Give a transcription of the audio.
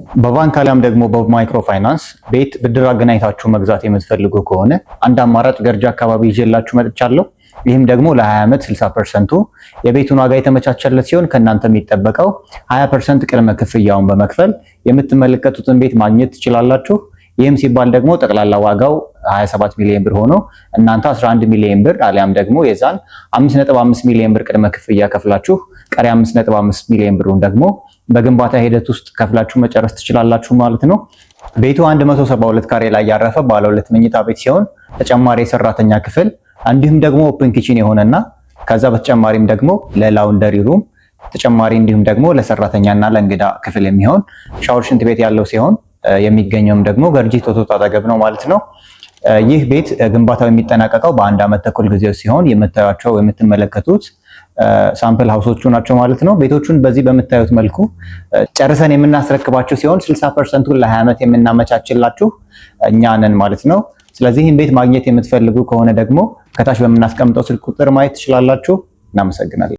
በባንክ አሊያም ደግሞ በማይክሮ ፋይናንስ ቤት ብድር አገናኝታችሁ መግዛት የምትፈልጉ ከሆነ አንድ አማራጭ ገርጂ አካባቢ ይዤላችሁ መጥቻለሁ። ይህም ደግሞ ለ20 ዓመት 60% የቤቱን ዋጋ የተመቻቸለት ሲሆን ከእናንተ የሚጠበቀው 20% ቅድመ ክፍያውን በመክፈል የምትመለከቱትን ቤት ማግኘት ትችላላችሁ። ይህም ሲባል ደግሞ ጠቅላላ ዋጋው 27 ሚሊዮን ብር ሆኖ እናንተ 11 ሚሊዮን ብር አሊያም ደግሞ የዛን 5.5 ሚሊዮን ብር ቅድመ ክፍያ ከፍላችሁ ቀሪ 5.5 ሚሊዮን ብሩን ደግሞ በግንባታ ሂደት ውስጥ ከፍላችሁ መጨረስ ትችላላችሁ ማለት ነው። ቤቱ 172 ካሬ ላይ ያረፈ ባለ 2 መኝታ ቤት ሲሆን ተጨማሪ የሰራተኛ ክፍል እንዲሁም ደግሞ ኦፕን ኪችን የሆነና ከዛ በተጨማሪም ደግሞ ለላውንደሪ ሩም ተጨማሪ እንዲሁም ደግሞ ለሰራተኛና ለእንግዳ ክፍል የሚሆን ሻወር ሽንት ቤት ያለው ሲሆን የሚገኘውም ደግሞ ገርጂ ቶቶት አጠገብ ነው ማለት ነው። ይህ ቤት ግንባታው የሚጠናቀቀው በ1 ዓመት ተኩል ጊዜ ሲሆን የምታዩቸው የምትመለከቱት ሳምፕል ሃውሶቹ ናቸው ማለት ነው። ቤቶቹን በዚህ በምታዩት መልኩ ጨርሰን የምናስረክባችሁ ሲሆን 60%ን ለ20 ዓመት የምናመቻችላችሁ እኛ ነን ማለት ነው። ስለዚህ ይህን ቤት ማግኘት የምትፈልጉ ከሆነ ደግሞ ከታች በምናስቀምጠው ስልክ ቁጥር ማየት ትችላላችሁ። እናመሰግናለን።